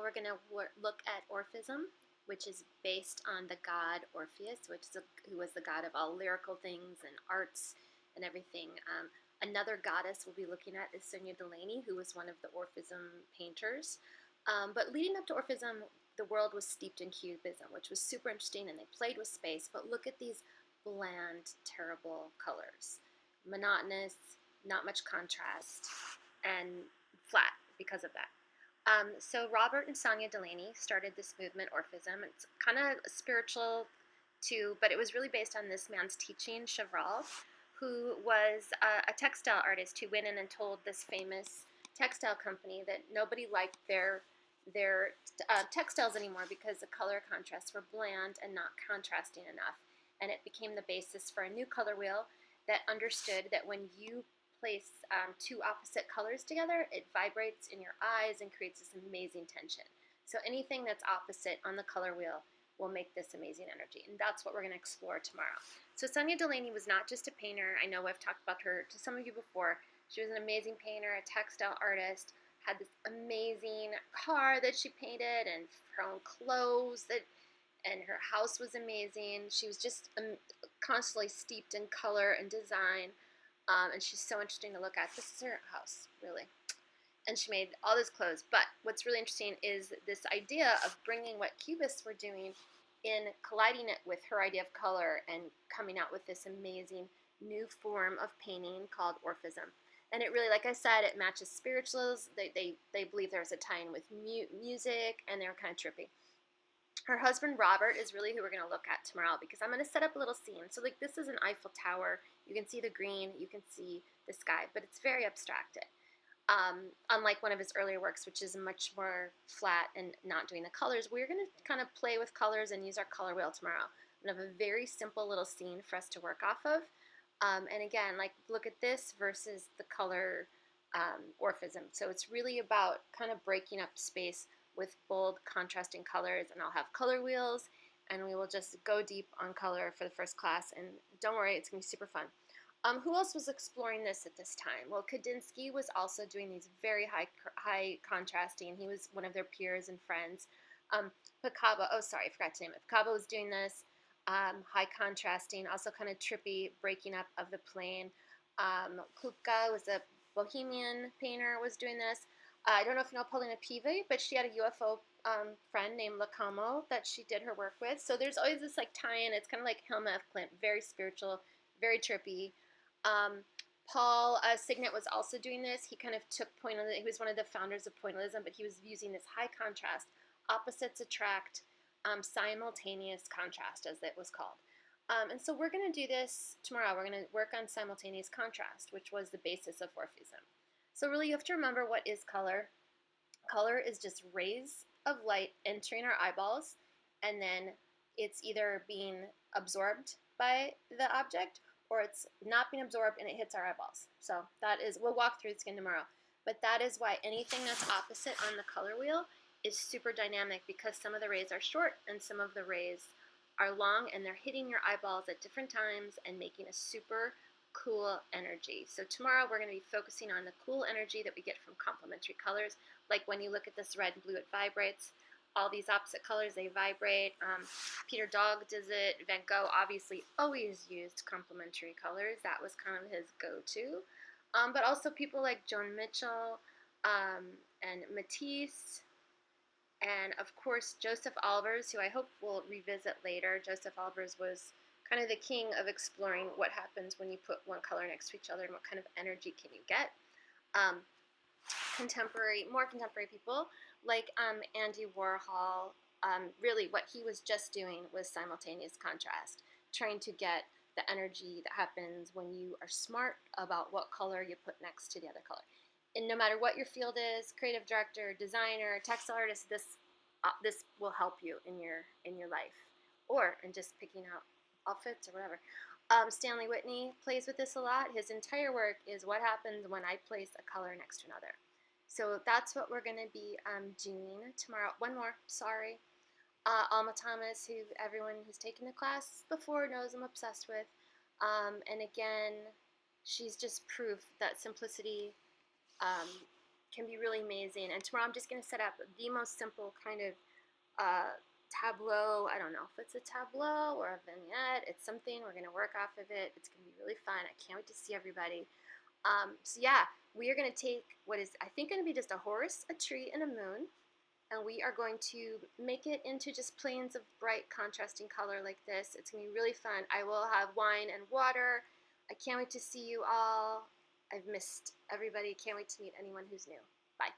We're going to look at Orphism, which is based on the god Orpheus, who was the god of all lyrical things and arts and everything. Another goddess we'll be looking at is Sonia Delaunay, who was one of the Orphism painters. But leading up to Orphism, the world was steeped in cubism, which was super interesting, and they played with space. But look at these bland, terrible colors. Monotonous, not much contrast, and flat because of that. So Robert and Sonia Delaunay started this movement, Orphism. It's kind of spiritual too, but it was really based on this man's teaching, Chevral, who was a textile artist who went in and told this famous textile company that nobody liked their textiles anymore because the color contrasts were bland and not contrasting enough. And it became the basis for a new color wheel that understood that when you place two opposite colors together, it vibrates in your eyes and creates this amazing tension. So anything that's opposite on the color wheel will make this amazing energy, and that's what we're going to explore tomorrow. So Sonia Delaunay was not just a painter. I know I've talked about her to some of you before. She was an amazing painter, a textile artist, had this amazing car that she painted and her own clothes and her house was amazing. She was just constantly steeped in color and design. And she's so interesting to look at. This is her house, really. And she made all these clothes. But what's really interesting is this idea of bringing what cubists were doing in colliding it with her idea of color and coming out with this amazing new form of painting called Orphism. And it really, like I said, it matches spirituals. They believe there's a tie-in with music, and they're kind of trippy. Her husband, Robert, is really who we're going to look at tomorrow because I'm going to set up a little scene. So, like, this is an Eiffel Tower. You can see the green. You can see the sky. But it's very abstracted. Unlike one of his earlier works, which is much more flat and not doing the colors, we're going to kind of play with colors and use our color wheel tomorrow. I'm going to have a very simple little scene for us to work off of. And again, like, look at this versus the color Orphism. So it's really about kind of breaking up space with bold contrasting colors, and I'll have color wheels, and we will just go deep on color for the first class, and don't worry, it's going to be super fun. Who else was exploring this at this time? Well, Kandinsky was also doing these very high contrasting. He was one of their peers and friends. Picabba, oh sorry, I forgot to name it. Picabba was doing this, high contrasting, also kind of trippy, breaking up of the plane. Kupka was a Bohemian painter, was doing this. I don't know if you know Paulina Pive, but she had a UFO friend named Lacamo that she did her work with. So there's always this like tie-in. It's kind of like Helma F. Clint, very spiritual, very trippy. Paul Signet was also doing this. He kind of took pointillism. He was one of the founders of pointillism, but he was using this high contrast, opposites attract, simultaneous contrast, as it was called. And so we're going to do this tomorrow. We're going to work on simultaneous contrast, which was the basis of Orphism. So really you have to remember, what is color? Color is just rays of light entering our eyeballs, and then it's either being absorbed by the object or it's not being absorbed and it hits our eyeballs. So that is, we'll walk through the skin tomorrow, but that is why anything that's opposite on the color wheel is super dynamic, because some of the rays are short and some of the rays are long, and they're hitting your eyeballs at different times and making a super cool energy. So tomorrow we're going to be focusing on the cool energy that we get from complementary colors. Like when you look at this red and blue, it vibrates. All these opposite colors, they vibrate. Peter Dog does it. Van Gogh obviously always used complementary colors. That was kind of his go-to. But also people like Joan Mitchell and Matisse, and of course Joseph Albers, who I hope we'll revisit later. Joseph Albers was kind of the king of exploring what happens when you put one color next to each other and what kind of energy can you get. More contemporary people like Andy Warhol, really what he was just doing was simultaneous contrast, trying to get the energy that happens when you are smart about what color you put next to the other color. And no matter what your field is, creative director, designer, textile artist, this will help you in your life, or in just picking out outfits or whatever. Stanley Whitney plays with this a lot. His entire work is what happens when I place a color next to another. So that's what we're going to be doing tomorrow. One more, sorry. Alma Thomas, who everyone who's taken the class before knows I'm obsessed with. And again, she's just proof that simplicity can be really amazing. And tomorrow I'm just going to set up the most simple kind of tableau. I don't know if it's a tableau or a vignette. It's something. We're going to work off of it. It's going to be really fun. I can't wait to see everybody. So yeah, we are going to take what is, I think, going to be just a horse, a tree, and a moon, and we are going to make it into just planes of bright contrasting color like this. It's going to be really fun. I will have wine and water. I can't wait to see you all. I've missed everybody. Can't wait to meet anyone who's new. Bye.